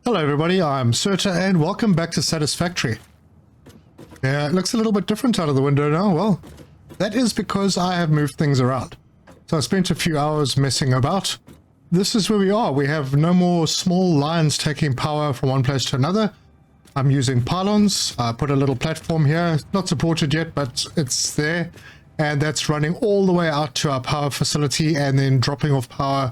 Hello everybody, I'm Serta and welcome back to Satisfactory. Yeah, it looks a little bit different out of the window now. Well, that is because I have moved things around. So I spent a few hours messing about. This is where we are. We have no more small lines taking power from one place to another. I'm using pylons. I put a little platform here. It's not supported yet, but it's there. And that's running all the way out to our power facility and then dropping off power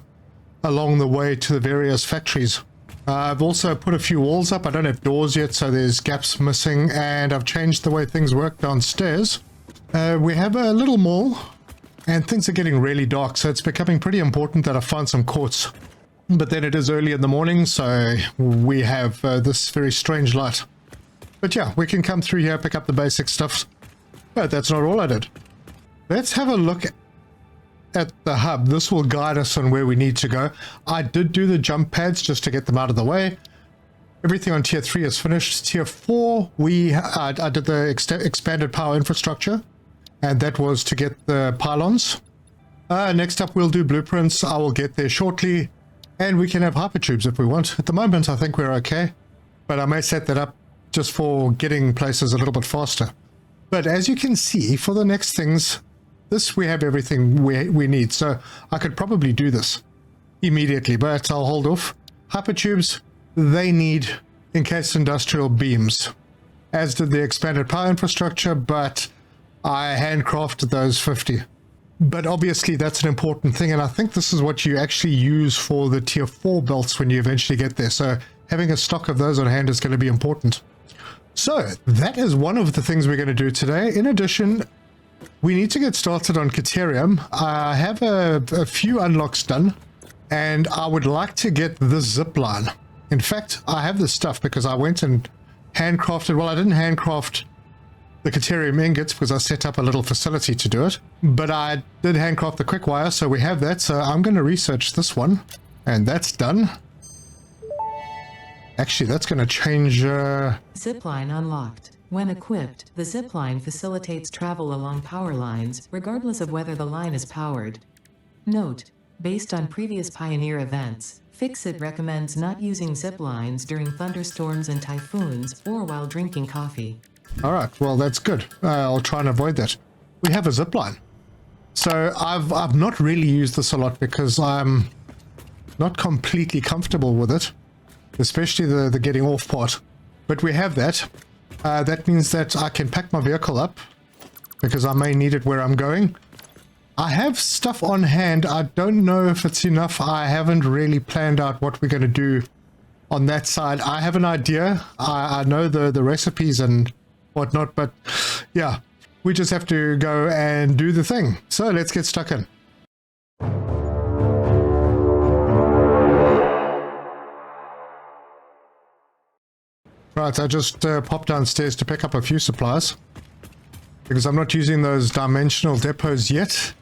along the way to the various factories. I've also put a few walls up. I don't have doors yet, so there's gaps missing, and I've changed the way things work downstairs. We have a little mall, and things are getting really dark, so it's becoming pretty important that I find some quartz. But then it is early in the morning, so we have this very strange light. But yeah, we can come through here, pick up the basic stuff. But that's not all I did. Let's have a look at the hub. This will guide us on where we need to go. I did do the jump pads just to get them out of the way. Everything on tier 3 is finished. Tier 4, I did the expanded power infrastructure, and that was to get the pylons. Next up we'll do blueprints. I will get there shortly, and we can have hypertubes if we want. At the moment I think we're okay, but I may set that up just for getting places a little bit faster. But as you can see, for the next things, we have everything we need, so I could probably do this immediately, but I'll hold off. Hypertubes, they need encased industrial beams, as did the expanded power infrastructure, but I handcrafted those 50. But obviously that's an important thing, and I think this is what you actually use for the tier 4 belts when you eventually get there, so having a stock of those on hand is going to be important. So that is one of the things we're going to do today. In addition, we need to get started on Catarium. I have a few unlocks done, and I would like to get this zip line. In fact, I have this stuff because I went and handcrafted, well, I didn't handcraft the Catarium ingots because I set up a little facility to do it, but I did handcraft the quick wire, so we have that. So I'm going to research this one, and that's done. Actually, that's going to change... Zipline unlocked. When equipped, the zipline facilitates travel along power lines, regardless of whether the line is powered. Note: based on previous Pioneer events, Fixit recommends not using ziplines during thunderstorms and typhoons, or while drinking coffee. Alright, well that's good. I'll try and avoid that. We have a zipline. So I've not really used this a lot because I'm not completely comfortable with it, especially the getting off part. But we have that. That means that I can pack my vehicle up because I may need it where I'm going. I have stuff on hand. I don't know if it's enough. I haven't really planned out what we're going to do on that side. I have an idea. I know the recipes and whatnot, but yeah, we just have to go and do the thing. So let's get stuck in. Right, I just popped downstairs to pick up a few supplies because I'm not using those dimensional depots yet.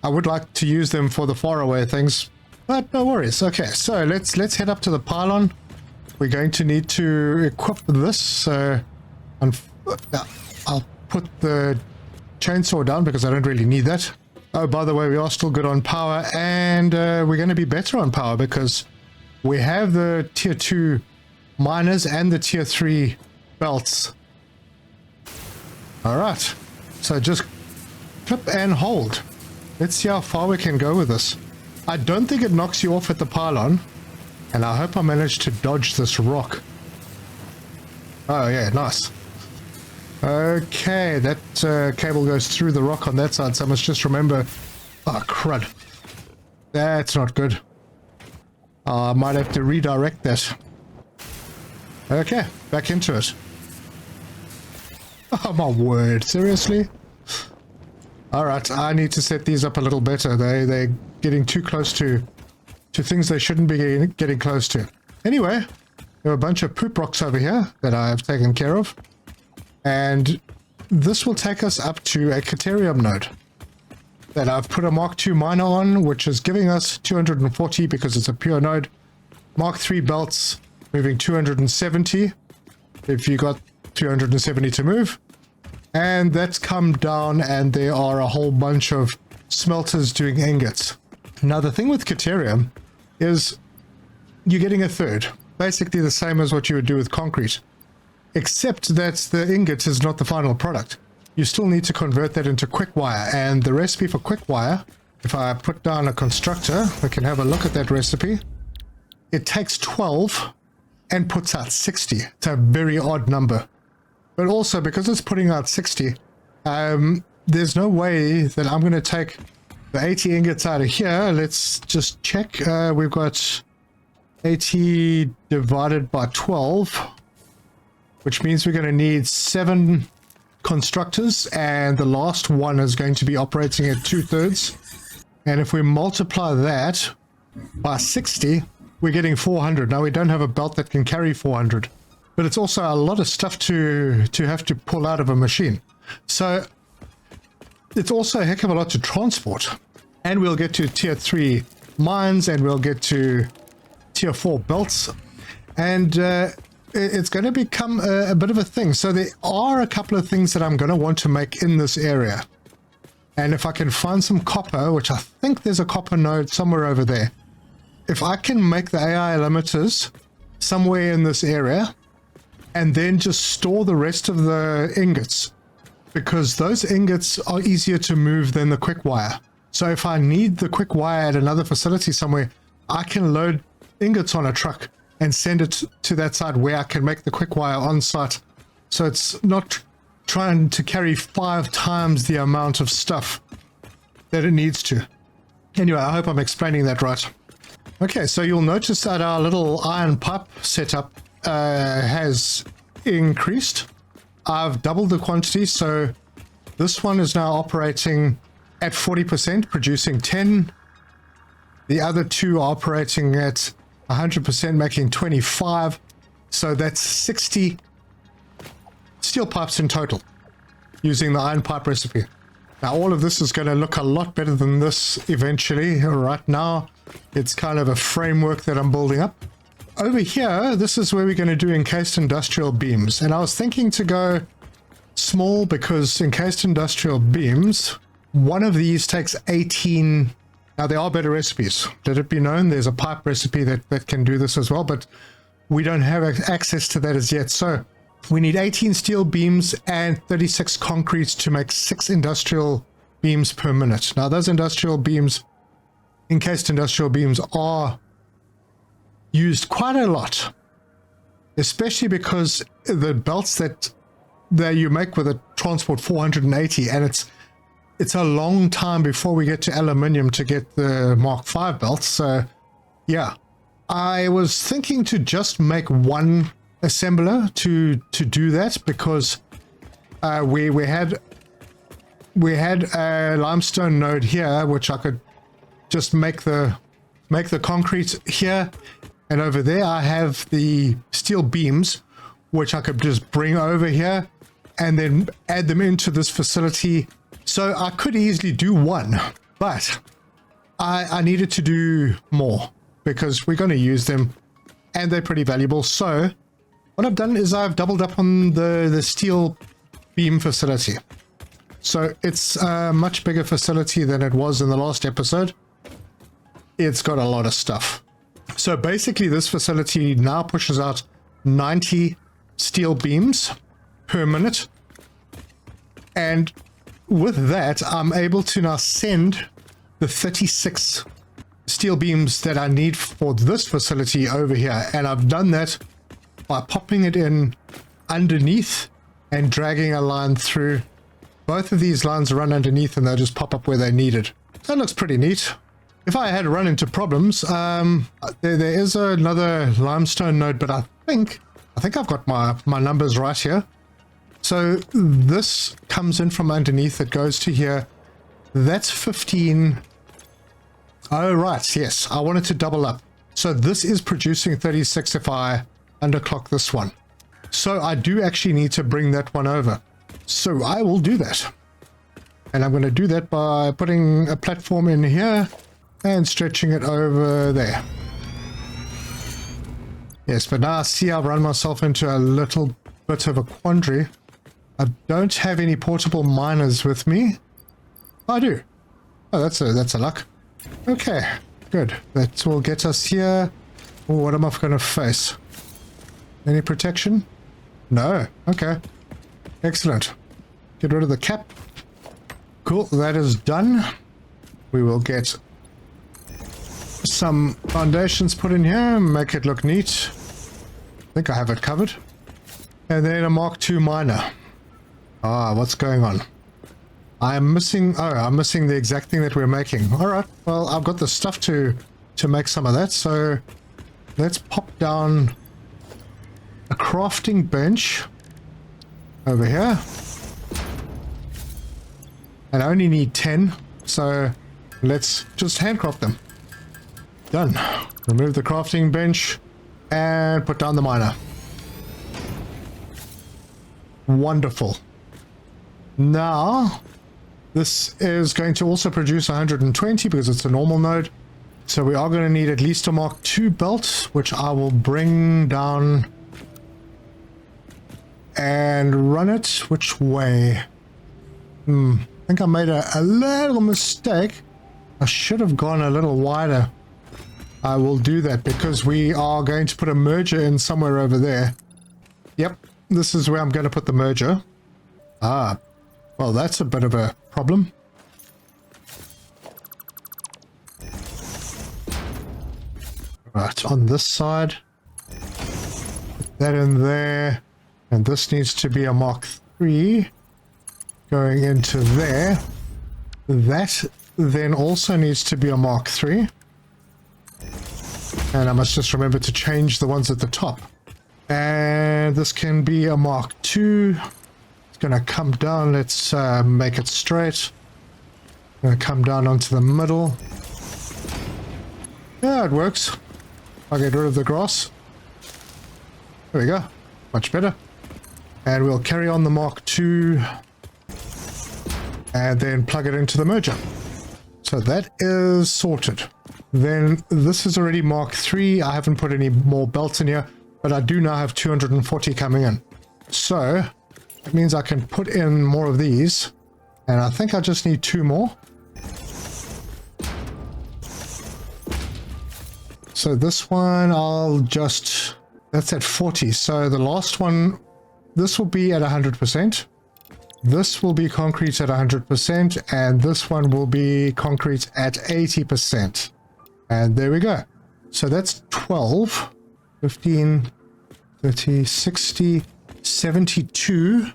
I would like to use them for the faraway things, but no worries. Okay, so let's head up to the pylon. We're going to need to equip this. So I'll put the chainsaw down because I don't really need that. Oh, by the way, we are still good on power, and we're going to be better on power because we have the tier 2 miners and the tier 3 belts. Alright, so just clip and hold. Let's see how far we can go with this. I don't think it knocks you off at the pylon, and I hope I managed to dodge this rock. Oh yeah, nice. Okay, that cable goes through the rock on that side, so I must just remember... Oh crud. That's not good. I might have to redirect that. Okay, back into it. Oh my word, seriously? Alright, I need to set these up a little better. They're getting too close to things they shouldn't be getting close to. Anyway, there are a bunch of poop rocks over here that I have taken care of. And this will take us up to a Catarium node that I've put a Mark II miner on, which is giving us 240 because it's a pure node. Mark III belts moving 270 if you got 270 to move, and that's come down, and there are a whole bunch of smelters doing ingots. Now the thing with Catarium is you're getting a third. basically the same as what you would do with concrete, except that the ingot is not the final product. You still need to convert that into quick wire, and the recipe for quick wire, if I put down a constructor, we can have a look at that recipe. It takes 12 and puts out 60. It's a very odd number. But also, because it's putting out 60, there's no way that I'm going to take the 80 ingots out of here. Let's just check. We've got 80 divided by 12, which means we're going to need 7 constructors, and the last one is going to be operating at 2/3. And if we multiply that by 60, we're getting 400. Now, we don't have a belt that can carry 400, but it's also a lot of stuff to have to pull out of a machine. So it's also a heck of a lot to transport. And we'll get to tier 3 mines, and we'll get to tier 4 belts, and it's going to become a bit of a thing. So there are a couple of things that I'm going to want to make in this area. And if I can find some copper, which I think there's a copper node somewhere over there, if I can make the AI limiters somewhere in this area and then just store the rest of the ingots, because those ingots are easier to move than the quick wire. So if I need the quick wire at another facility somewhere, I can load ingots on a truck and send it to that side where I can make the quick wire on site. So it's not trying to carry 5 times the amount of stuff that it needs to. Anyway, I hope I'm explaining that right. Okay, so you'll notice that our little iron pipe setup has increased. I've doubled the quantity, so this one is now operating at 40%, producing 10. The other 2 are operating at 100%, making 25. So that's 60 steel pipes in total, using the iron pipe recipe. Now, all of this is going to look a lot better than this eventually. Right now, it's kind of a framework that I'm building up. Over here, this is where we're going to do encased industrial beams. And I was thinking to go small, because encased industrial beams, one of these takes 18. Now, there are better recipes. Let it be known, there's a pipe recipe that can do this as well, but we don't have access to that as yet. So we need 18 steel beams and 36 concretes to make 6 industrial beams per minute. Now, those industrial beams, encased industrial beams, are used quite a lot, especially because the belts that you make with a transport 480, and it's a long time before we get to aluminium to get the Mark V belts. So yeah, I was thinking to just make one assembler to do that, because we had a limestone node here, which I could just make the concrete here, and over there I have the steel beams, which I could just bring over here and then add them into this facility. So I could easily do one, but I needed to do more because we're going to use them and they're pretty valuable. So what I've done is I've doubled up on the steel beam facility. So it's a much bigger facility than it was in the last episode. It's got a lot of stuff. So basically this facility now pushes out 90 steel beams per minute. And with that, I'm able to now send the 36 steel beams that I need for this facility over here. And I've done that by popping it in underneath and dragging a line through. Both of these lines run underneath and they'll just pop up where they needed. That looks pretty neat. If I had run into problems, there is another limestone node, but I think I've got my numbers right here. So this comes in from underneath, it goes to here. That's 15. Oh, right, yes, I wanted to double up. So this is producing 36 if I underclock this one. So I do actually need to bring that one over. So I will do that. And I'm going to do that by putting a platform in here and stretching it over there. Yes, but now I see I've run myself into a little bit of a quandary. I don't have any portable miners with me. I do. Oh, that's a luck. Okay, good. That will get us here. Oh, what am I going to face? Any protection? No. Okay. Excellent. Get rid of the cap. Cool. That is done. We will get some foundations put in here. Make it look neat. I think I have it covered. And then a Mark II miner. Ah, what's going on? I'm missing... Oh, I'm missing the exact thing that we're making. Alright. Well, I've got the stuff to make some of that. So let's pop down a crafting bench over here. And I only need 10, so let's just handcraft them. Done. Remove the crafting bench and put down the miner. Wonderful. Now, this is going to also produce 120 because it's a normal node. So we are going to need at least a Mark II belt, which I will bring down and run it. Which way? I think I made a little mistake. I should have gone a little wider. I will do that because we are going to put a merger in somewhere over there. Yep, this is where I'm going to put the merger. Ah, well, that's a bit of a problem. Right, on this side. Put that in there. And this needs to be a Mark III going into there. That then also needs to be a Mark III. And I must just remember to change the ones at the top. And this can be a Mark II. It's going to come down. Let's make it straight. Going to come down onto the middle. Yeah, it works. I'll get rid of the grass. There we go. Much better. And we'll carry on the Mark II and then plug it into the merger. So that is sorted. Then this is already Mark III. I haven't put any more belts in here, but I do now have 240 coming in. So that means I can put in more of these. And I think I just need 2 more. So this one, I'll just... That's at 40. So the last one, this will be at 100%. This will be concrete at 100%. And this one will be concrete at 80%. And there we go. So that's 12, 15, 30, 60, 72,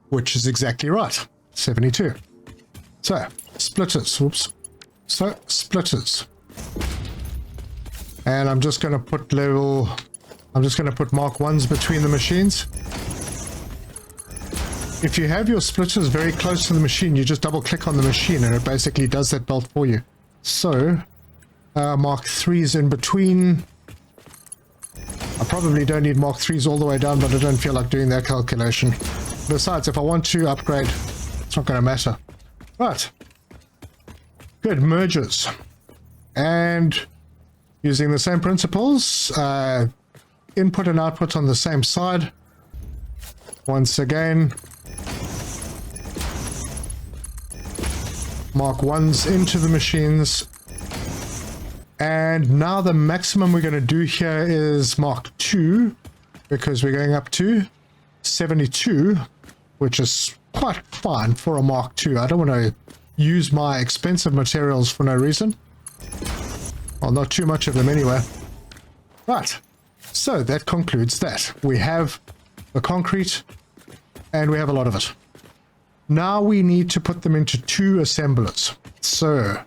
which is exactly right. 72. So, splitters. Whoops. So, splitters. And I'm just going to put Mark 1s between the machines. If you have your splitters very close to the machine, you just double click on the machine and it basically does that belt for you. So, Mark 3s in between. I probably don't need Mark 3s all the way down, but I don't feel like doing that calculation. Besides, if I want to upgrade, it's not going to matter. Right. Good, mergers. And using the same principles, input and output on the same side. Once again, Mark 1s into the machines. And now the maximum we're going to do here is Mark II, because we're going up to 72, which is quite fine for a Mark II. I don't want to use my expensive materials for no reason. Well, not too much of them anyway. Right, so that concludes that. We have the concrete, and we have a lot of it. Now we need to put them into 2 assemblers. So,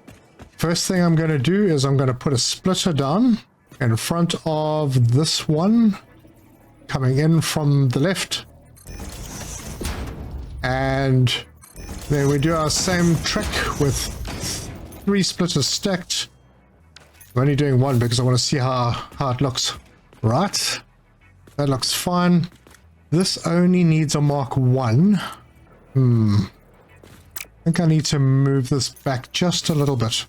first thing I'm going to do is I'm going to put a splitter down in front of this one, coming in from the left. And then we do our same trick with 3 splitters stacked. I'm only doing 1 because I want to see how it looks. Right, that looks fine. This only needs a Mark 1. I think I need to move this back just a little bit.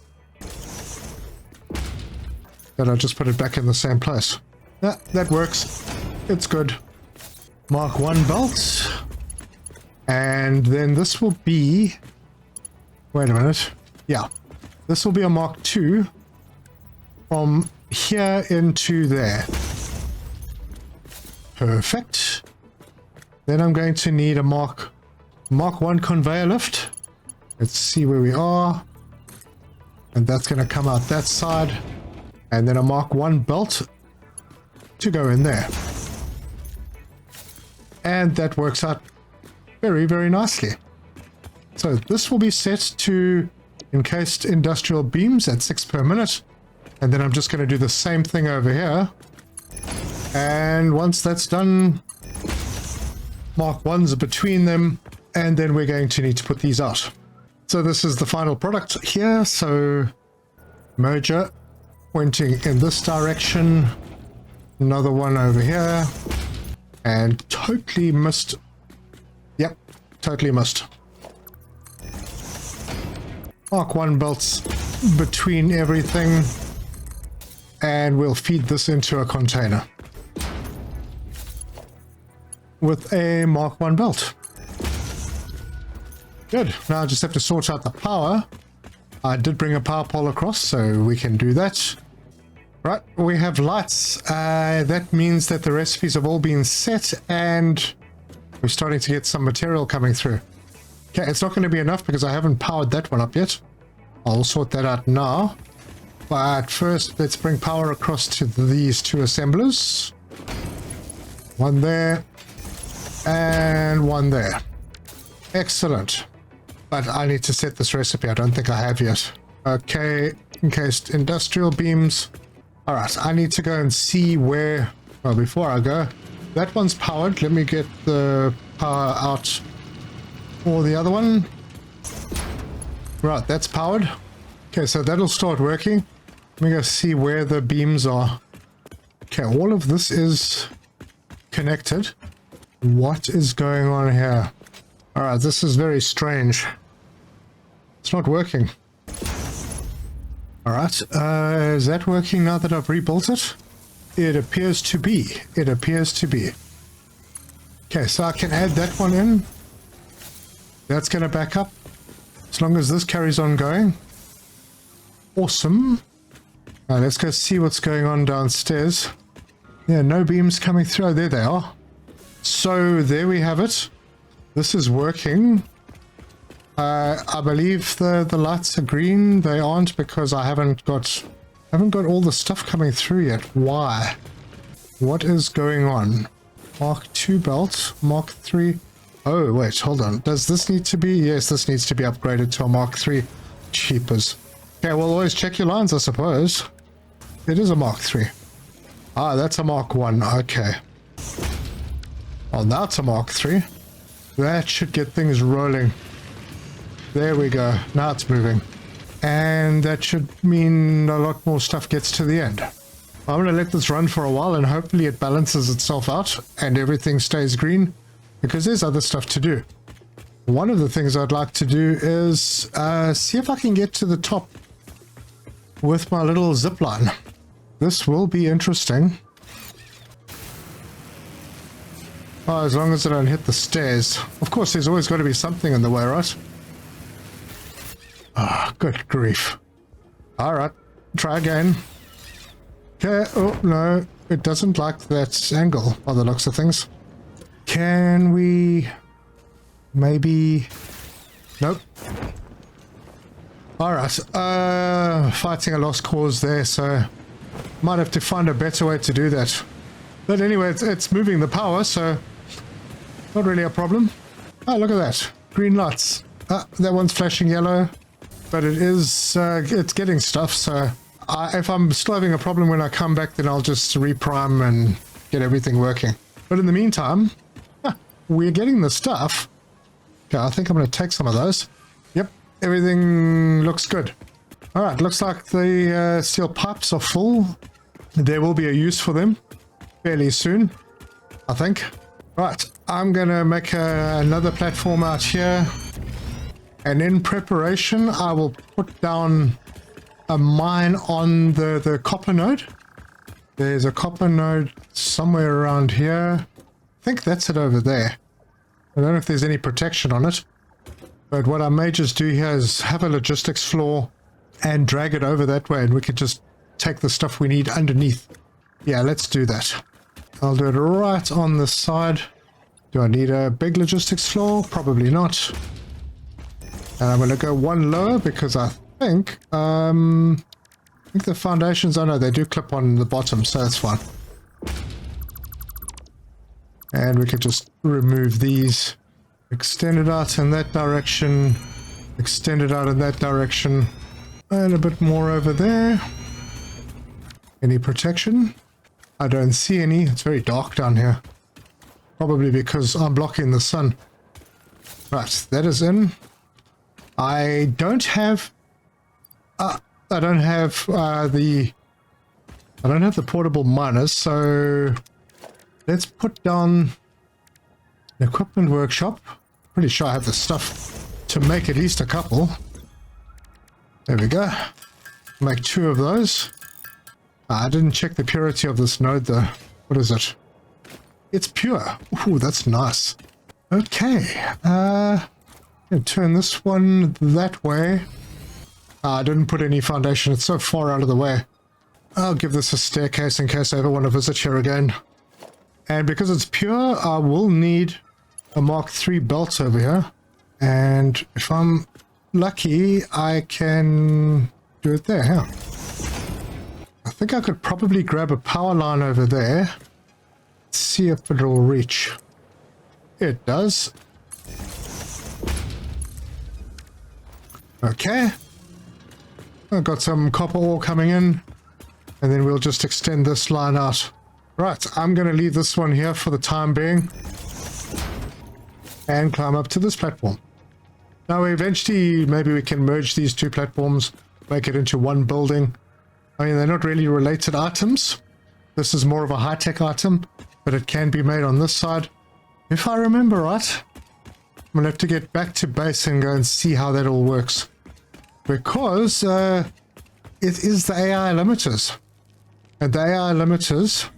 But I'll just put it back in the same place. Yeah, that works. It's good. Mark 1 belt. And then this will be... Wait a minute. Yeah. This will be a Mark II from here into there. Perfect. Then I'm going to need a Mark 1 conveyor lift. Let's see where we are. And that's going to come out that side. And then a Mark 1 belt to go in there. And that works out very, very nicely. So this will be set to encased industrial beams at 6 per minute. And then I'm just going to do the same thing over here. And once that's done, Mark 1s between them. And then we're going to need to put these out. So this is the final product here. So merger pointing in this direction. Another one over here. And totally missed. Yep, totally missed. Mark 1 belts between everything. And we'll feed this into a container with a Mark 1 belt. Good. Now I just have to sort out the power. I did bring a power pole across, so we can do that. Right, we have lights. That means that the recipes have all been set, and we're starting to get some material coming through. Okay, it's not going to be enough because I haven't powered that one up yet. I'll sort that out now. But first, let's bring power across to these two assemblers. One there, and one there. Excellent. But I need to set this recipe. I don't think I have yet. Okay, encased industrial beams. All right, I need to go and see where... Well, before I go, that one's powered. Let me get the power out for the other one. Right, that's powered. Okay, so that'll start working. Let me go see where the beams are. Okay, all of this is connected. What is going on here? All right, this is very strange. It's not working. All right, is that working now that I've rebuilt it? It appears to be. It appears to be. Okay, so I can add that one in. That's going to back up. As long as this carries on going. Awesome. Let's go see what's going on downstairs. Yeah, no beams coming through. Oh, there they are. So there we have it. This is working. I believe the lights are green. They aren't because I haven't got all the stuff coming through yet. Why? What is going on? Mark 2 belt, Mark 3. Oh, wait, hold on. Does this need to be? Yes, this needs to be upgraded to a Mark 3. Cheapers. Okay, well, always check your lines, I suppose. It is a Mark 3. Ah, that's a Mark 1. Okay. Well, now it's a Mark 3. That should get things rolling. There we go. Now it's moving. And that should mean a lot more stuff gets to the end. I'm going to let this run for a while and hopefully it balances itself out and everything stays green because there's other stuff to do. One of the things I'd like to do is see if I can get to the top with my little zip line. This will be interesting. Oh, as long as I don't hit the stairs. Of course, there's always got to be something in the way, right? Ah, good grief. Alright, try again. Okay, oh no, it doesn't like that angle by the looks of things. Can we... maybe... Nope. Alright, fighting a lost cause there, so might have to find a better way to do that. But anyway, it's moving the power, so not really a problem. Oh, look at that. Green lights. Ah, that one's flashing yellow. But it is, it's getting stuff, so if I'm still having a problem when I come back, then I'll just reprime and get everything working. But in the meantime, we're getting the stuff. Okay, I think I'm going to take some of those. Yep, everything looks good. All right, looks like the steel pipes are full. There will be a use for them fairly soon, I think. Right, I'm going to make another platform out here. And in preparation, I will put down a mine on the copper node. There's a copper node somewhere around here. I think that's it over there. I don't know if there's any protection on it. But what I may just do here is have a logistics floor and drag it over that way. And we could just take the stuff we need underneath. Yeah, let's do that. I'll do it right on this side. Do I need a big logistics floor? Probably not. And I'm going to go one lower because I think the foundations, I know they do clip on the bottom, so that's fine. And we could just remove these. Extend it out in that direction. Extend it out in that direction. And a bit more over there. Any protection? I don't see any. It's very dark down here. Probably because I'm blocking the sun. Right, that is in. I don't have the portable miners, so let's put down an equipment workshop. Pretty sure I have the stuff to make at least a couple. There we go. Make 2 of those. I didn't check the purity of this node though. What is it? It's pure. Ooh, that's nice. Okay. Turn this one that way. I didn't put any foundation. It's so far out of the way. I'll give this a staircase in case I ever want to visit here again. And because it's pure, I will need a Mark III belt over here. And if I'm lucky, I can do it there. Yeah. I think I could probably grab a power line over there. See if it'll reach. It does. Okay. I've got some copper ore coming in, and then we'll just extend this line out. Right, I'm going to leave this one here for the time being and climb up to this platform. Now eventually maybe we can merge these 2 platforms, make it into one building. I mean, they're not really related items. This is more of a high-tech item, but it can be made on this side. If I remember right, I'm going to have to get back to base and go and see how that all works. Because it is the AI limiters. And the AI limiters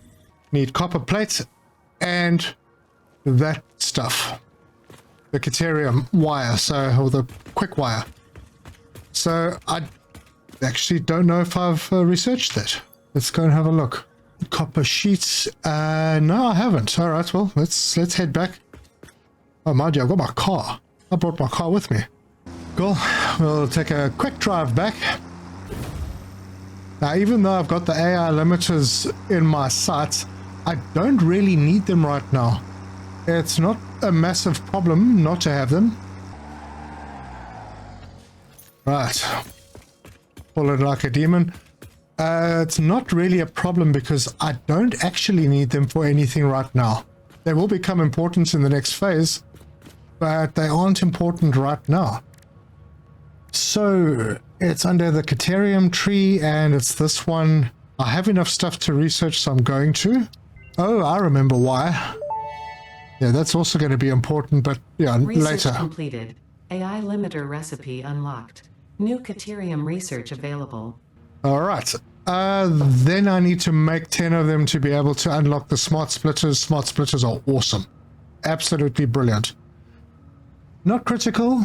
need copper plate and that stuff. The Catarium wire, or the quick wire. So I actually don't know if I've researched that. Let's go and have a look. Copper sheets. No, I haven't. All right, well, let's head back. Oh, mind you, I've got my car. I brought my car with me. Cool. We'll take a quick drive back. Now, even though I've got the AI limiters in my sights, I don't really need them right now. It's not a massive problem not to have them. Right. Pull it like a demon. It's not really a problem because I don't actually need them for anything right now. They will become important in the next phase, but they aren't important right now. So it's under the Catarium tree and it's this one. I have enough stuff to research, so I'm going to. Oh, I remember why. Yeah, that's also going to be important, but yeah, Research later. completed. AI limiter recipe unlocked. New Catarium research available. All right. Then I need to make 10 of them to be able to unlock the smart splitters. Smart splitters are awesome. Absolutely brilliant. Not critical,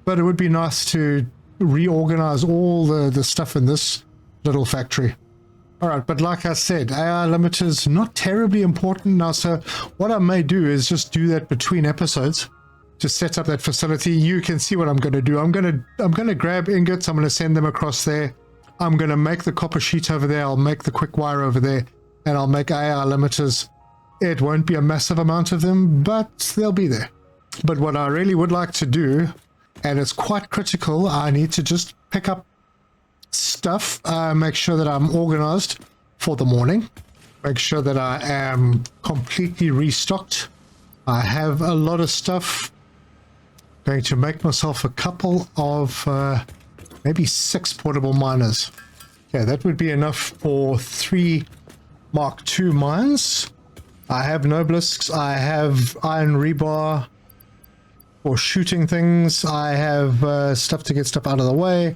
but it would be nice to reorganize all the stuff in this little factory. All right, but like I said, AI limiters not terribly important now, so what I may do is just do that between episodes to set up that facility. You can see what I'm going to do. I'm going to grab ingots. I'm going to send them across there. I'm going to make the copper sheet over there. I'll make the quick wire over there, and I'll make AI limiters. It won't be a massive amount of them, but they'll be there. But what I really would like to do, and it's quite critical, I need to just pick up stuff, make sure that I'm organized for the morning, make sure that I am completely restocked. I have a lot of stuff. Going to make myself a couple of maybe 6 portable miners. Okay, that would be enough for 3 Mark II mines. I have Nobelisks, I have iron rebar for shooting things, I have stuff to get stuff out of the way.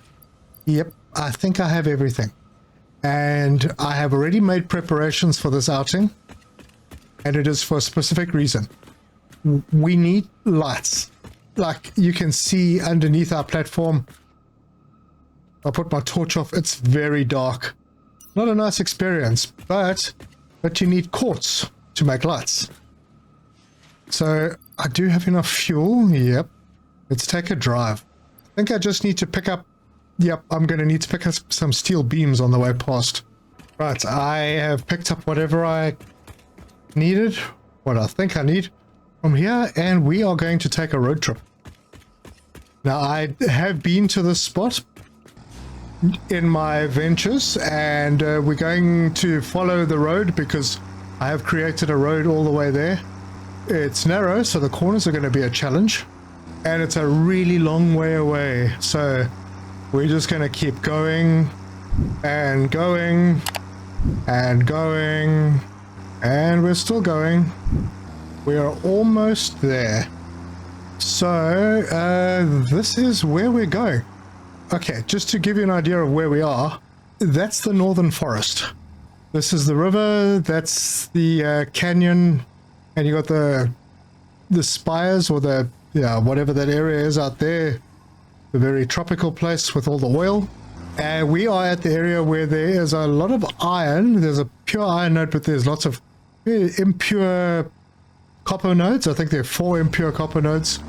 Yep, I think I have everything. And I have already made preparations for this outing, and it is for a specific reason. We need lights. Like you can see underneath our platform, I'll put my torch off, it's very dark. Not a nice experience, but but you need quartz to make lights. So I do have enough fuel. Yep. Let's take a drive. I think I just need to pick up... Yep, I'm going to need to pick up some steel beams on the way past. Right, I have picked up whatever I needed, what I think I need from here, and we are going to take a road trip. Now, I have been to this spot in my ventures, and we're going to follow the road because I have created a road all the way there. It's narrow, so the corners are going to be a challenge, and it's a really long way away, so we're just going to keep going and going and going, and we're still going. We are almost there. So this is where we're going. Okay, just to give you an idea of where we are, that's the northern forest. This is the river, that's the canyon, and you got the spires, or the, yeah, whatever that area is out there, the very tropical place with all the oil. And we are at the area where there is a lot of iron. There's a pure iron node, but there's lots of impure copper nodes. I think there are 4 impure copper nodes.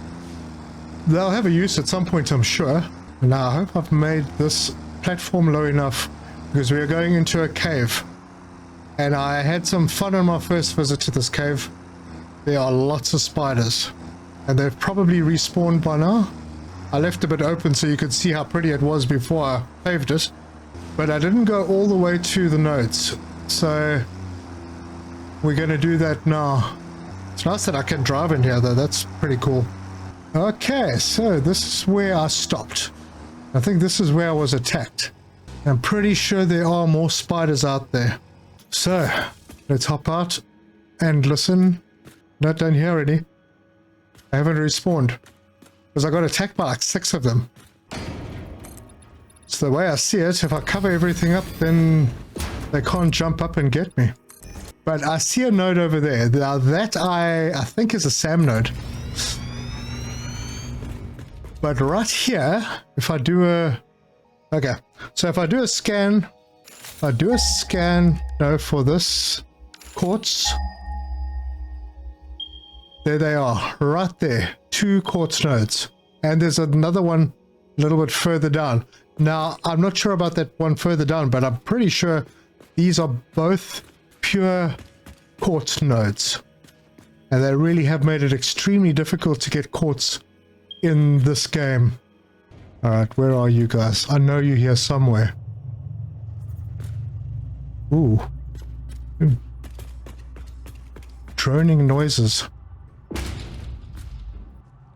They'll have a use at some point, I'm sure. Now, I hope I've made this platform low enough, because we are going into a cave. And I had some fun on my first visit to this cave. There are lots of spiders, and they've probably respawned by now. I left a bit open so you could see how pretty it was before I paved it, but I didn't go all the way to the nodes, so we're going to do that now. It's nice that I can drive in here though, that's pretty cool. Okay, so this is where I stopped. I think this is where I was attacked. I'm pretty sure there are more spiders out there. So, let's hop out and listen. Not down here already. I haven't respawned, because I got attacked by like 6 of them. So the way I see it, if I cover everything up, then they can't jump up and get me. But I see a node over there. Now that I think is a SAM node. But right here, if I do a... Okay, so if I do a scan... no, for this quartz... There they are, right there. 2 quartz nodes. And there's another one a little bit further down. Now, I'm not sure about that one further down, but I'm pretty sure these are both pure quartz nodes. And they really have made it extremely difficult to get quartz in this game. Alright, where are you guys? I know you're here somewhere. Ooh. Droning noises.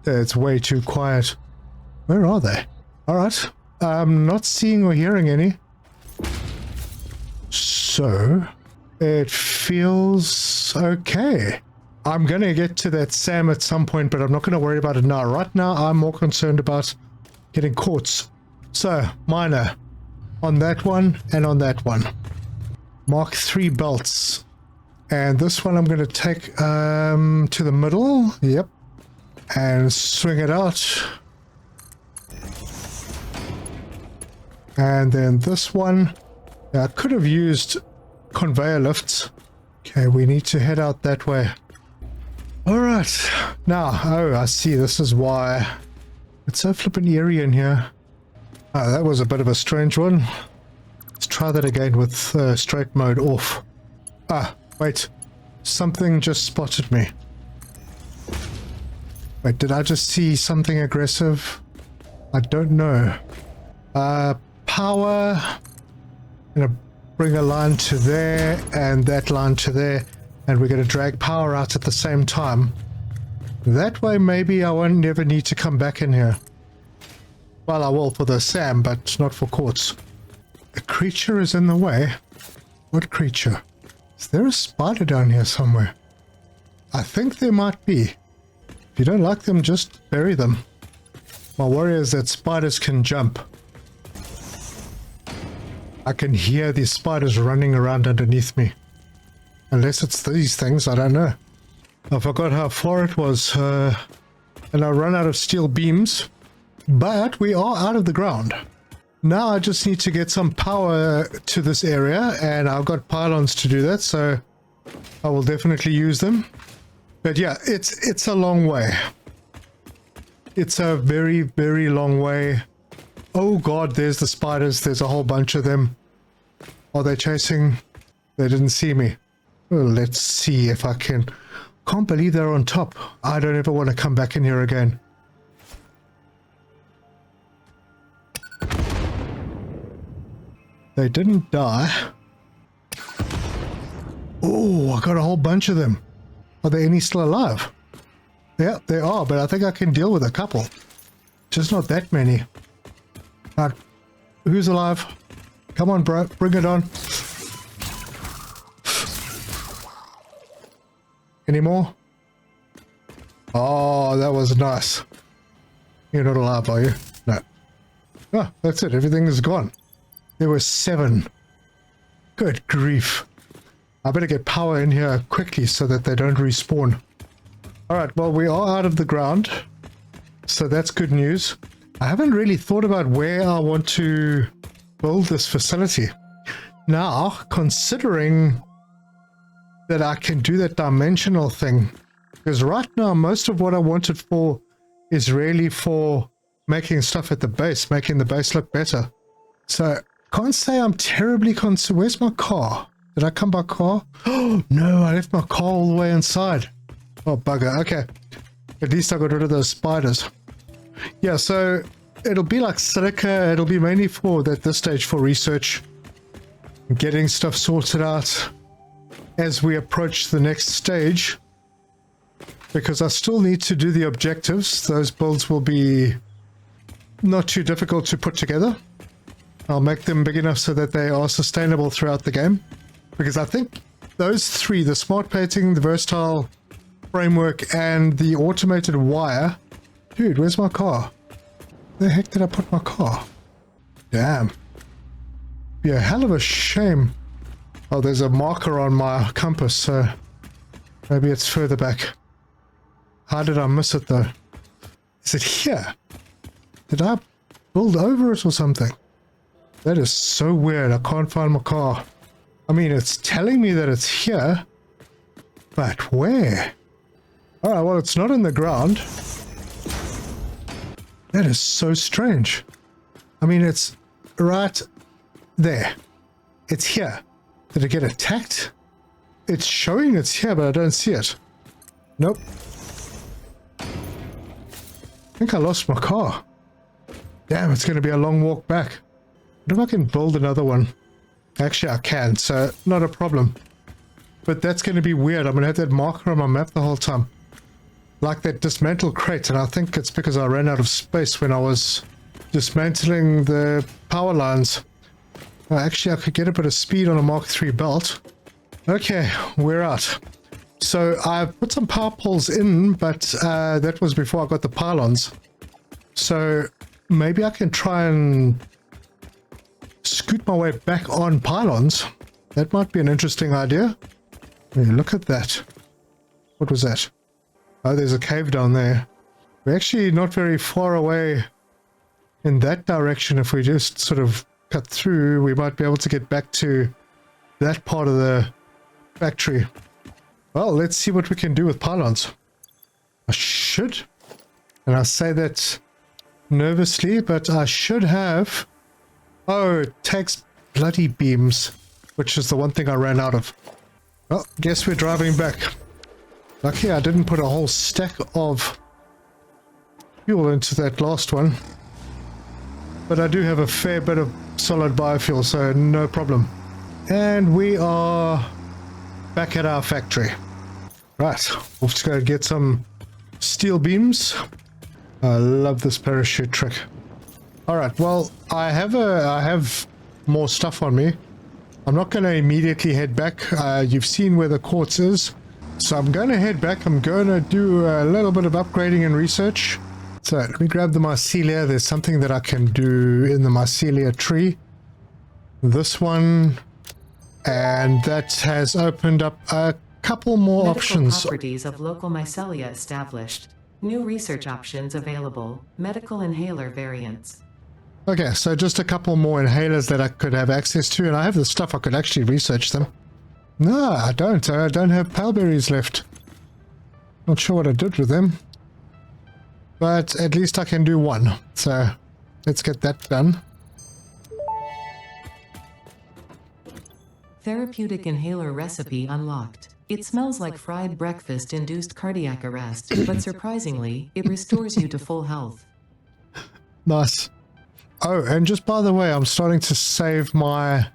It's way too quiet. Where are they? Alright. I'm not seeing or hearing any. So, it feels okay. I'm going to get to that SAM at some point, but I'm not going to worry about it now. Right now, I'm more concerned about getting quartz. So, miner. On that one and on that one. Mark 3 belts. And this one I'm going to take to the middle. Yep. And swing it out. And then this one, I could have used conveyor lifts. Okay, we need to head out that way. Alright, now, oh, I see, this is why it's so flippin' eerie in here. Oh, that was a bit of a strange one. Let's try that again with straight mode off. Ah, wait, something just spotted me. Wait, did I just see something aggressive? I don't know. Power. I'm gonna bring a line to there and that line to there, and we're gonna drag power out at the same time. That way maybe I won't never need to come back in here. Well, I will for the SAM, but not for quartz. A creature is in the way. What creature? Is there a spider down here somewhere? I think there might be. If you don't like them, just bury them. My worry is that spiders can jump. I can hear these spiders running around underneath me. Unless it's these things, I don't know. I forgot how far it was, and I run out of steel beams. But we are out of the ground. Now I just need to get some power to this area, and I've got pylons to do that, so I will definitely use them. But yeah, it's a long way. It's a very, very long way. Oh god, there's the spiders. There's a whole bunch of them. Are they chasing? They didn't see me. Well, let's see if I can. Can't believe they're on top. I don't ever want to come back in here again. They didn't die. Oh, I got a whole bunch of them. Are there any still alive? Yeah, they are, but I think I can deal with a couple. Just not that many. Who's alive? Come on, bro. Bring it on. Any more? Oh, that was nice. You're not alive, are you? No. Oh, that's it. Everything is gone. There were 7. Good grief. I better get power in here quickly so that they don't respawn. Alright, well, we are out of the ground. So that's good news. I haven't really thought about where I want to build this facility. Now, considering that I can do that dimensional thing, because right now most of what I want it for is really for making stuff at the base, making the base look better. So, can't say I'm terribly concerned. Where's my car? Did I come by car? Oh, no, I left my car all the way inside. Oh, bugger. Okay. At least I got rid of those spiders. Yeah, so it'll be like silica. It'll be mainly for, at this stage, for research. Getting stuff sorted out as we approach the next stage. Because I still need to do the objectives. Those builds will be not too difficult to put together. I'll make them big enough so that they are sustainable throughout the game. Because I think those 3, the smart plating, the versatile framework, and the automated wire... Dude, where's my car? Where the heck did I put my car? Damn. Be a hell of a shame. Oh, there's a marker on my compass, so maybe it's further back. How did I miss it, though? Is it here? Did I build over it or something? That is so weird. I can't find my car. I mean, it's telling me that it's here, but where? Alright, well, it's not in the ground. That is so strange. I mean, it's right there. It's here. Did it get attacked? It's showing it's here, but I don't see it. Nope. I think I lost my car. Damn, it's going to be a long walk back. What if I can build another one? Actually, I can, so not a problem. But that's going to be weird. I'm going to have that marker on my map the whole time. Like that dismantle crate, and I think it's because I ran out of space when I was dismantling the power lines. Actually, I could get a bit of speed on a Mark III belt. Okay, we're out. So I put some power poles in, but that was before I got the pylons. So maybe I can try and scoot my way back on pylons. That might be an interesting idea. Hey, look at that. What was that? Oh, there's a cave down there. We're actually not very far away in that direction. If we just sort of cut through, we might be able to get back to that part of the factory. Well, let's see what we can do with pylons. I should, and I say that nervously, but I should have... Oh, it takes bloody beams, which is the one thing I ran out of. Well, guess we're driving back. Lucky I didn't put a whole stack of fuel into that last one. But I do have a fair bit of solid biofuel, so no problem. And we are back at our factory. Right, we'll just go get some steel beams. I love this parachute trick. Alright, well, I have more stuff on me. I'm not going to immediately head back. You've seen where the quartz is. So I'm going to head back. I'm going to do a little bit of upgrading and research. So let me grab the mycelia. There's something that I can do in the mycelia tree. This one. And that has opened up a couple more options. Properties of local mycelia established. New research options available. Medical inhaler variants. Okay, so just a couple more inhalers that I could have access to, and I have the stuff I could actually research them. No, I don't. I don't have paleberries left. Not sure what I did with them. But at least I can do one. So let's get that done. Therapeutic inhaler recipe unlocked. It smells like fried breakfast induced cardiac arrest, but surprisingly, it restores you to full health. Nice. Oh, and just by the way, I'm starting to save my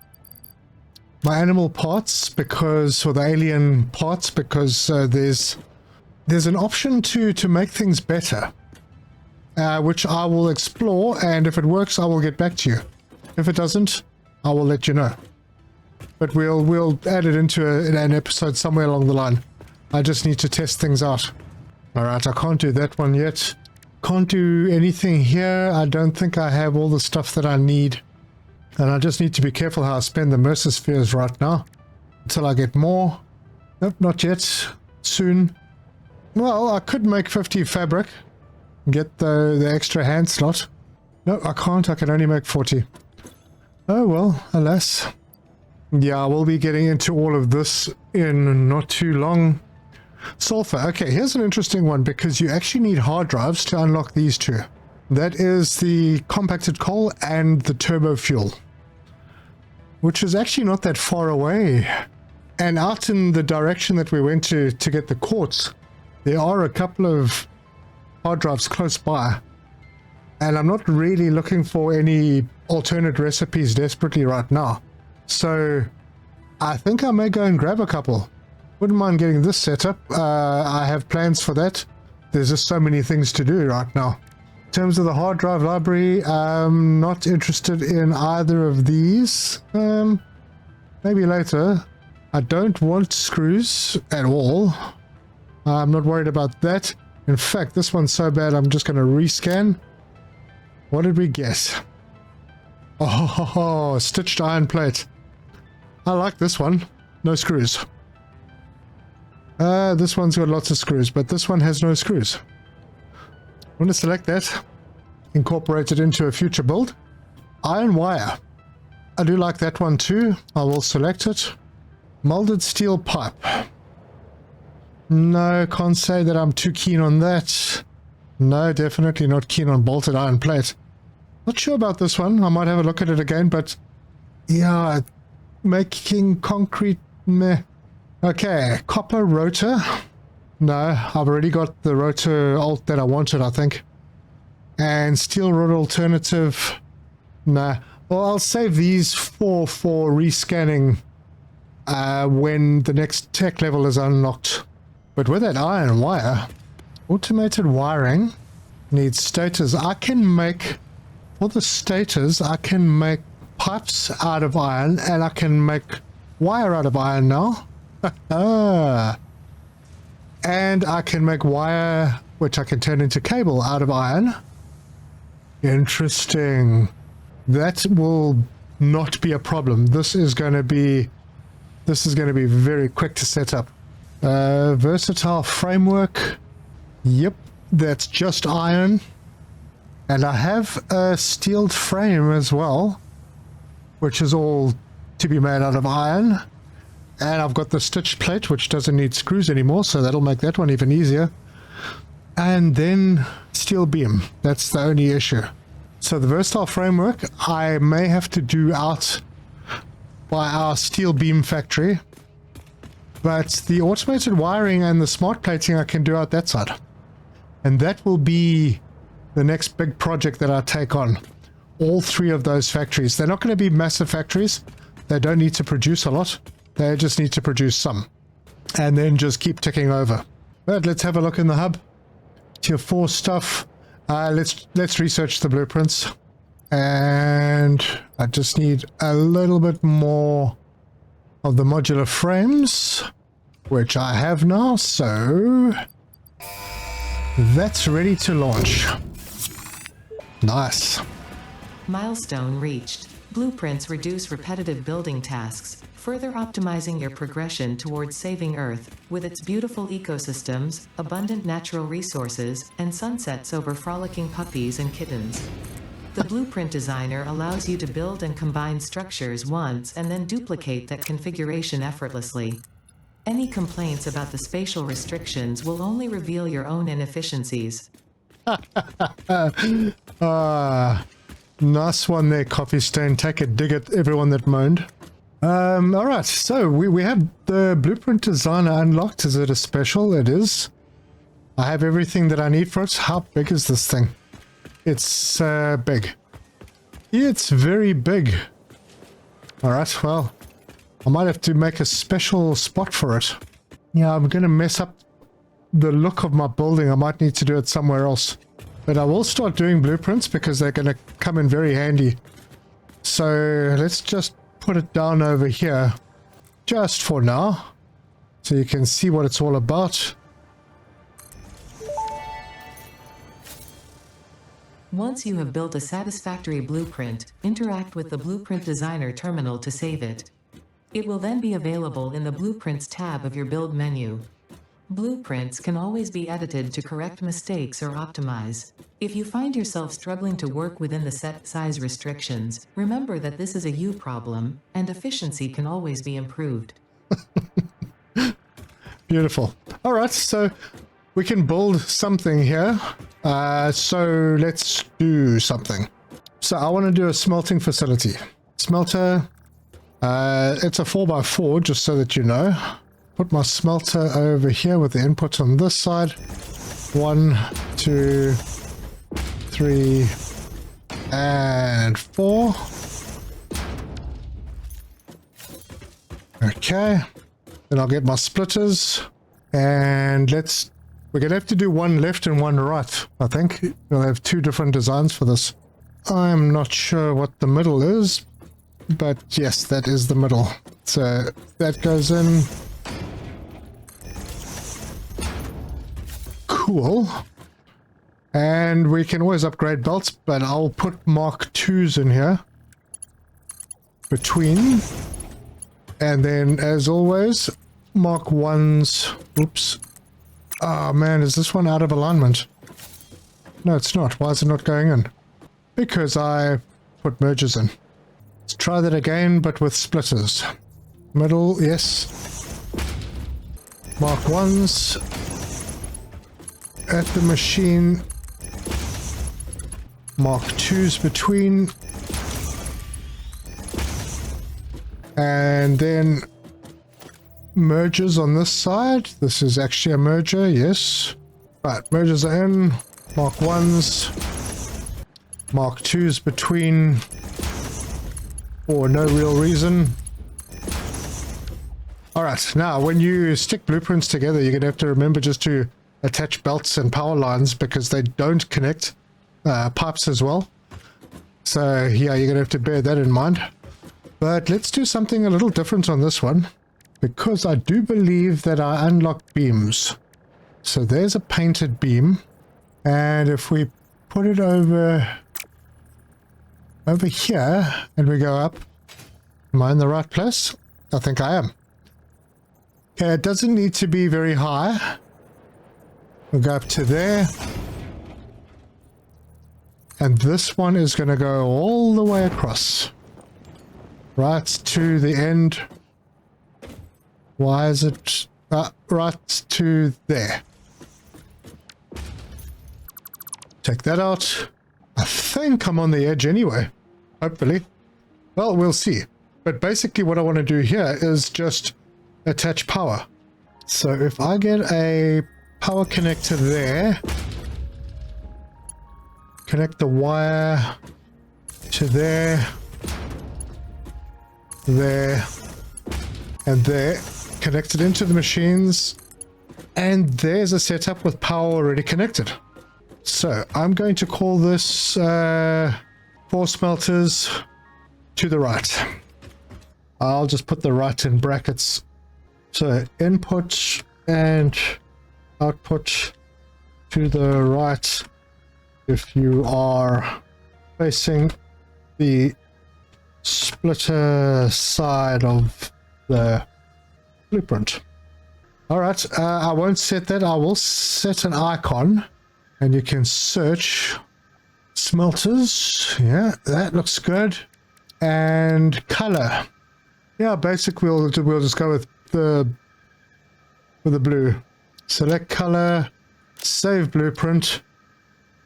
animal parts because, or the alien parts, because there's an option to make things better, which I will explore, and if it works, I will get back to you. If it doesn't, I will let you know. But we'll add it into an episode somewhere along the line. I just need to test things out. Alright, I can't do that one yet. Can't do anything here. I don't think I have all the stuff that I need. And I just need to be careful how I spend the Mercer spheres right now. Until I get more. Nope, not yet. Soon. Well, I could make 50 fabric. Get the extra hand slot. No, I can't. I can only make 40. Oh well, alas. Yeah, we'll be getting into all of this in not too long. Sulfur. Okay, here's an interesting one because you actually need hard drives to unlock these two. That is the compacted coal and the turbo fuel, which is actually not that far away. And out in the direction that we went to get the quartz, there are a couple of hard drives close by. And I'm not really looking for any alternate recipes desperately right now. So I think I may go and grab a couple. Wouldn't mind getting this set up. I have plans for that. There's just so many things to do right now. In terms of the hard drive library, I'm not interested in either of these. Maybe later. I don't want screws at all. I'm not worried about that. In fact, this one's so bad I'm just going to rescan. What did we get? Oh, stitched iron plate. I like this one. No screws. This one's got lots of screws, but this one has no screws. I'm going to select that. Incorporate it into a future build. Iron wire. I do like that one too. I will select it. Molded steel pipe. No, can't say that I'm too keen on that. No, definitely not keen on bolted iron plate. Not sure about this one. I might have a look at it again, but yeah, making concrete, meh. Okay, copper rotor. No, I've already got the rotor alt that I wanted, I think. And steel rod alternative. Nah. Well, I'll save these for rescanning when the next tech level is unlocked. But with that iron wire, automated wiring needs stators. I can make, for the stators, I can make pipes out of iron, and I can make wire out of iron now. And I can make wire, which I can turn into cable out of iron. Interesting. That will not be a problem. This is going to be very quick to set up. Versatile framework. Yep, that's just iron. And I have a steeled frame as well, which is all to be made out of iron. And I've got the stitched plate, which doesn't need screws anymore, so that'll make that one even easier. And then steel beam. That's the only issue. So the versatile framework, I may have to do out by our steel beam factory. But the automated wiring and the smart plating I can do out that side. And that will be the next big project that I take on. All three of those factories. They're not going to be massive factories. They don't need to produce a lot. They just need to produce some. And then just keep ticking over. But let's have a look in the hub. Tier 4 stuff. Let's research the blueprints. And I just need a little bit more of the modular frames, which I have now, so that's ready to launch. Nice. Milestone reached. Blueprints reduce repetitive building tasks, further optimizing your progression towards saving Earth, with its beautiful ecosystems, abundant natural resources, and sunsets over frolicking puppies and kittens. The Blueprint Designer allows you to build and combine structures once and then duplicate that configuration effortlessly. Any complaints about the spatial restrictions will only reveal your own inefficiencies. Nice one there, Coffee Stain. Take a dig at everyone that moaned. Alright, so we have the Blueprint Designer unlocked. Is it a special? It is. I have everything that I need for it. How big is this thing? It's big. Yeah, it's very big. Alright, well, I might have to make a special spot for it. Yeah, I'm going to mess up the look of my building. I might need to do it somewhere else. But I will start doing blueprints because they're going to come in very handy. So let's just put it down over here. Just for now. So you can see what it's all about. Once you have built a satisfactory blueprint, interact with the Blueprint Designer terminal to save it. It will then be available in the Blueprints tab of your build menu. Blueprints can always be edited to correct mistakes or optimize. If you find yourself struggling to work within the set size restrictions, remember that this is a you problem, and efficiency can always be improved. Beautiful. All right, so we can build something here. So let's do something. So I want to do a smelting facility. Smelter. It's a 4x4, just so that you know. Put my smelter over here with the input on this side. 1, 2, 3, and 4. Okay. Then I'll get my splitters. And we're going to have to do one left and one right, I think. We'll have 2 different designs for this. I'm not sure what the middle is, but yes, that is the middle. So that goes in. Cool. And we can always upgrade belts, but I'll put Mark 2s in here. Between. And then, as always, Mark 1s. Oops. Oh man, is this one out of alignment? No, it's not. Why is it not going in? Because I put mergers in. Let's try that again, but with splitters. Middle, yes. Mark 1s. At the machine. Mark 2s between. And then mergers on this side. This is actually a merger, yes. Right, mergers are in. Mark 1s. Mark 2s between. For no real reason. Alright, now when you stick blueprints together, you're going to have to remember just to attach belts and power lines because they don't connect. Pipes as well. So yeah, you're going to have to bear that in mind. But let's do something a little different on this one. Because I do believe that I unlock beams. So there's a painted beam. And if we put it over here and we go up. Am I in the right place? I think I am. Okay, it doesn't need to be very high. We'll go up to there. And this one is going to go all the way across. Right to the end. Why is it right to there? Take that out. I think I'm on the edge anyway. Hopefully. Well, we'll see. But basically what I want to do here is just attach power. So if I get a power connector there, connect the wire to there, and there, connect it into the machines, and there's a setup with power already connected. So I'm going to call this 4 smelters to the right. I'll just put the right in brackets. So input and output to the right if you are facing the splitter side of the blueprint. Alright, I won't set that. I will set an icon and you can search Smelters, yeah, that looks good. And color, yeah, basic. We'll just go with the blue. Select color, save blueprint.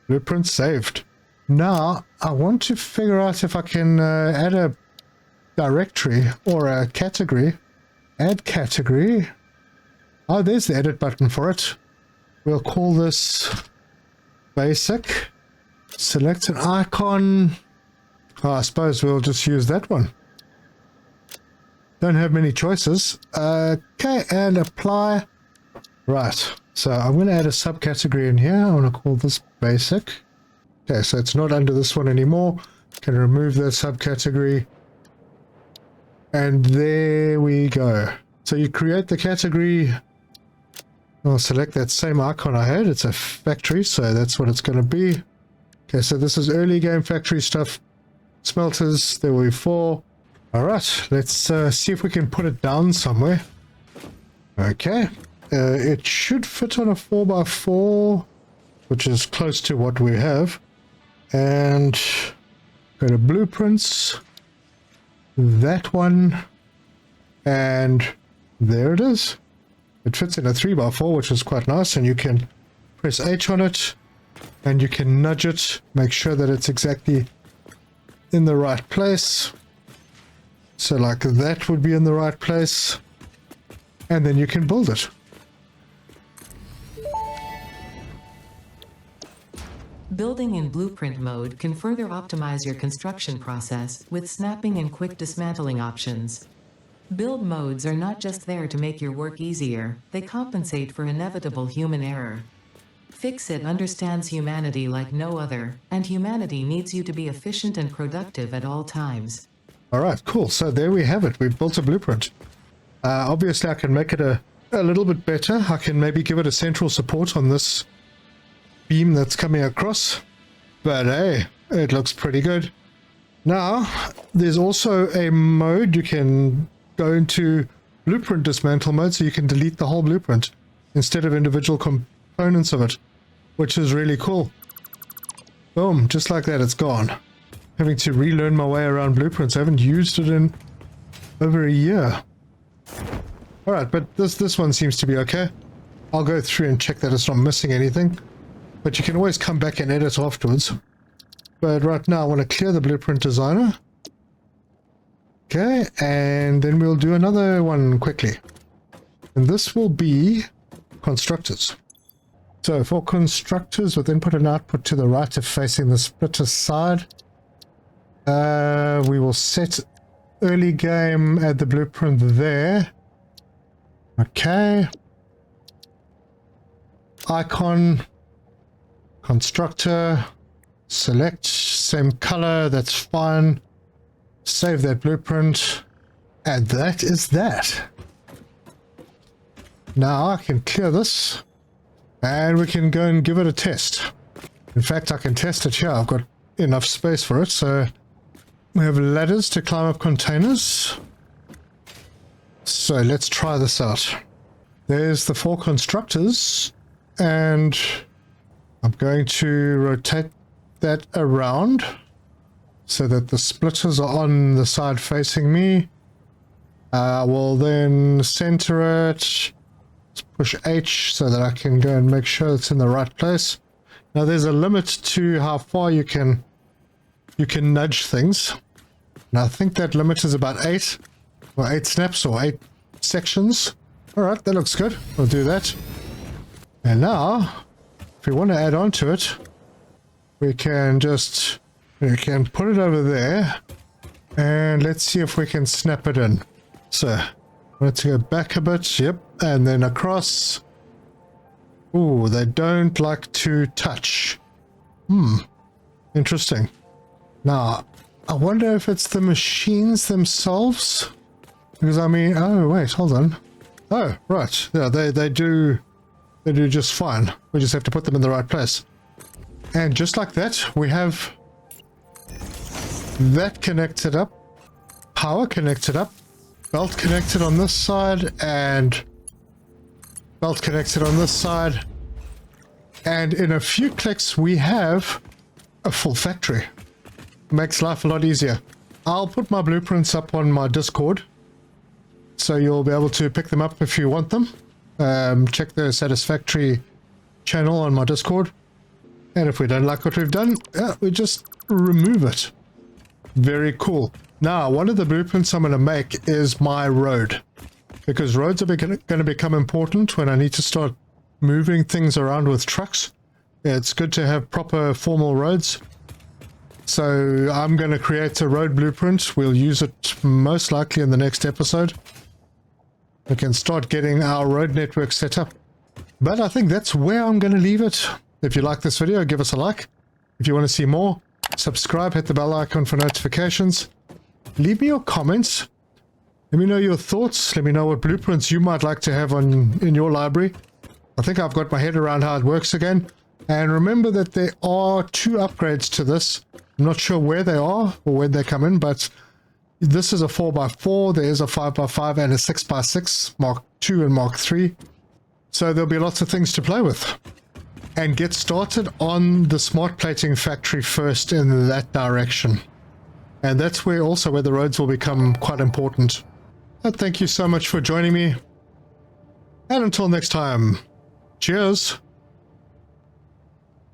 Blueprint saved. Now I want to figure out if I can add a directory or a category. Add category. Oh, there's the edit button for it. We'll call this basic. Select an icon. Oh, I suppose we'll just use that one. Don't have many choices. Okay, and apply. Right, so I'm going to add a subcategory in here. I want to call this basic. Okay, so it's not under this one anymore. Can remove that subcategory. And there we go. So you create the category. I'll select that same icon I had. It's a factory, so that's what it's going to be. Okay, so this is early game factory stuff. Smelters, there will be 4. Alright, let's see if we can put it down somewhere. Okay, it should fit on a 4x4, which is close to what we have. And go to blueprints, that one, and there it is. It fits in a 3x4, which is quite nice, and you can press H on it, and you can nudge it, make sure that it's exactly in the right place. So like that would be in the right place, and then you can build it. Building in blueprint mode can further optimize your construction process with snapping and quick dismantling options. Build modes are not just there to make your work easier, they compensate for inevitable human error. Fix-It understands humanity like no other, and humanity needs you to be efficient and productive at all times. Alright, cool. So there we have it. We've built a blueprint. Obviously I can make it a little bit better. I can maybe give it a central support on this beam that's coming across. But hey, it looks pretty good. Now, there's also a mode you can go into blueprint dismantle mode, so you can delete the whole blueprint instead of individual components of it, which is really cool. Boom, just like that, it's gone. Having to relearn my way around blueprints. I haven't used it in over a year. Alright, but this one seems to be okay. I'll go through and check that it's not missing anything. But you can always come back and edit afterwards. But right now I want to clear the blueprint designer. Okay, and then we'll do another one quickly. And this will be constructors. So for constructors with input and output to the right of facing the splitter side, we will set early game, add the blueprint there. Okay. Icon, constructor, select, same color, that's fine. Save that blueprint, and that is that. Now I can clear this, and we can go and give it a test. In fact, I can test it here. I've got enough space for it, so we have ladders to climb up containers. So let's try this out. There's the 4 constructors, and I'm going to rotate that around so that the splitters are on the side facing me. We'll then center it. Let's push H so that I can go and make sure it's in the right place. Now there's a limit to how far you can nudge things. And I think that limit is about 8 or 8 snaps or 8 sections. Alright, that looks good. We'll do that. And now, if we want to add on to it, we can put it over there, and let's see if we can snap it in. So, let's go back a bit, yep, and then across. Ooh, they don't like to touch. Interesting. Now, I wonder if it's the machines themselves? Because I mean, oh wait, hold on. Oh, right, yeah, they do just fine. We just have to put them in the right place. And just like that, we have that connected up, power connected up, belt connected on this side, and belt connected on this side. And in a few clicks, we have a full factory. Makes life a lot easier. I'll put my blueprints up on my Discord, so you'll be able to pick them up if you want them. Check the Satisfactory channel on my Discord, and if we don't like what we've done, we just remove it. Very cool. Now, one of the blueprints I'm going to make is my road, because roads are going to become important when I need to start moving things around with trucks. It's good to have proper formal roads. So I'm going to create a road blueprint. We'll use it most likely in the next episode. We can start getting our road network set up. But I think that's where I'm going to leave it. If you like this video, give us a like. If you want to see more, subscribe, hit the bell icon for notifications. Leave me your comments. Let me know your thoughts. Let me know what blueprints you might like to have in your library. I think I've got my head around how it works again. And remember that there are 2 upgrades to this. I'm not sure where they are or when they come in, but this is a 4x4, there is a 5x5 and a 6x6, Mark II and Mark III. So there'll be lots of things to play with. And get started on the smart plating factory first in that direction. And that's where the roads will become quite important. But thank you so much for joining me. And until next time, cheers!